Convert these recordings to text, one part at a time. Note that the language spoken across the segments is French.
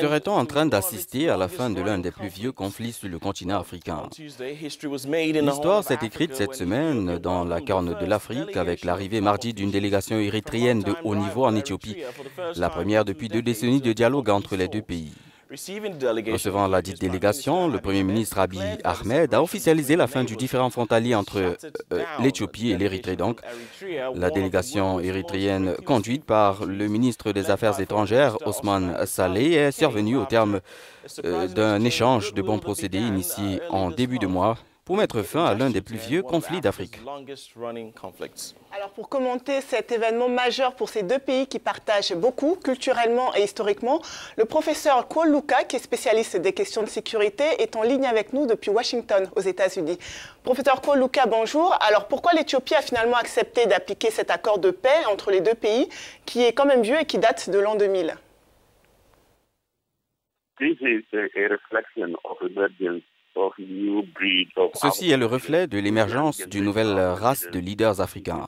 Serait-on en train d'assister à la fin de l'un des plus vieux conflits sur le continent africain? L'histoire s'est écrite cette semaine dans la Corne de l'Afrique avec l'arrivée mardi d'une délégation érythréenne de haut niveau en Éthiopie, la première depuis 2 décennies de dialogue entre les deux pays. Recevant la dite délégation, le Premier ministre Abiy Ahmed a officialisé la fin du différend frontalier entre l'Éthiopie et l'Érythrée. Donc, la délégation érythréenne conduite par le ministre des Affaires étrangères, Ousmane Saleh, est survenue au terme d'un échange de bons procédés initié en début de mois pour mettre fin à l'un des plus vieux conflits d'Afrique. Alors pour commenter cet événement majeur pour ces deux pays qui partagent beaucoup culturellement et historiquement, le professeur Kwol Luka, qui est spécialiste des questions de sécurité, est en ligne avec nous depuis Washington, aux États-Unis. Professeur Kwol Luka, bonjour. Alors pourquoi l'Éthiopie a finalement accepté d'appliquer cet accord de paix entre les deux pays, qui est quand même vieux et qui date de l'an 2000? Ceci est le reflet de l'émergence d'une nouvelle race de leaders africains.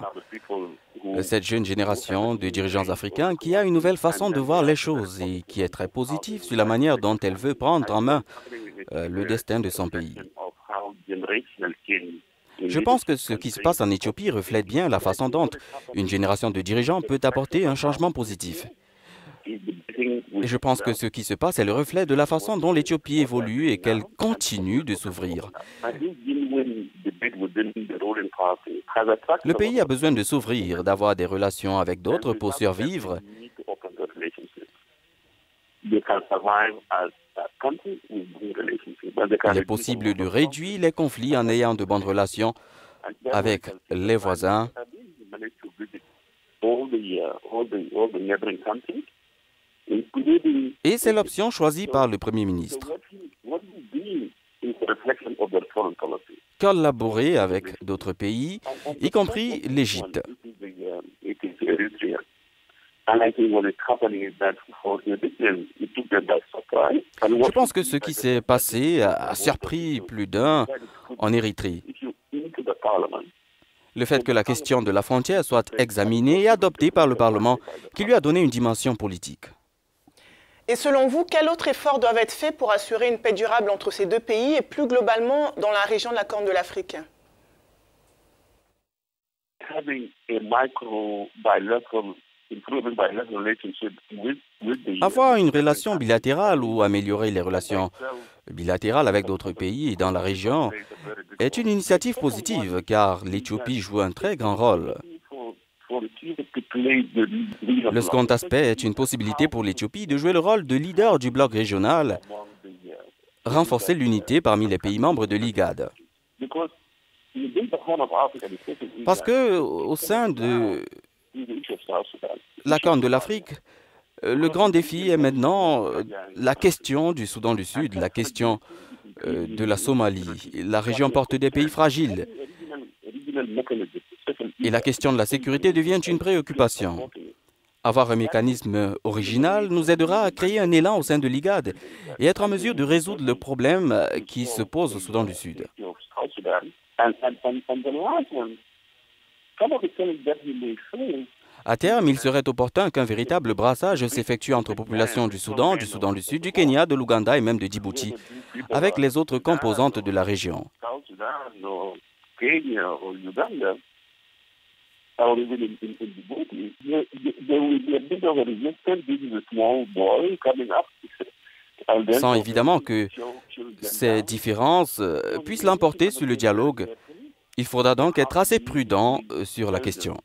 Cette jeune génération de dirigeants africains qui a une nouvelle façon de voir les choses et qui est très positive sur la manière dont elle veut prendre en main le destin de son pays. Je pense que ce qui se passe en Éthiopie reflète bien la façon dont une génération de dirigeants peut apporter un changement positif. Et je pense que ce qui se passe est le reflet de la façon dont l'Éthiopie évolue et qu'elle continue de s'ouvrir. Le pays a besoin de s'ouvrir, d'avoir des relations avec d'autres pour survivre. Il est possible de réduire les conflits en ayant de bonnes relations avec les voisins. Et c'est l'option choisie par le Premier ministre. Collaborer avec d'autres pays, y compris l'Égypte. Je pense que ce qui s'est passé a surpris plus d'un en Érythrée. Le fait que la question de la frontière soit examinée et adoptée par le Parlement, qui lui a donné une dimension politique. Et selon vous, quels autres efforts doivent être faits pour assurer une paix durable entre ces deux pays et plus globalement dans la région de la Corne de l'Afrique? Avoir une relation bilatérale ou améliorer les relations bilatérales avec d'autres pays dans la région est une initiative positive car l'Éthiopie joue un très grand rôle. Le second aspect est une possibilité pour l'Éthiopie de jouer le rôle de leader du bloc régional, renforcer l'unité parmi les pays membres de l'IGAD. Parce que au sein de la Corne de l'Afrique, le grand défi est maintenant la question du Soudan du Sud, la question de la Somalie. La région porte des pays fragiles. Et la question de la sécurité devient une préoccupation. Avoir un mécanisme original nous aidera à créer un élan au sein de l'IGAD et être en mesure de résoudre le problème qui se pose au Soudan du Sud. À terme, il serait opportun qu'un véritable brassage s'effectue entre populations du Soudan du Sud, du Kenya, de l'Ouganda et même de Djibouti, avec les autres composantes de la région. Sans évidemment que ces différences puissent l'emporter sur le dialogue, il faudra donc être assez prudent sur la question.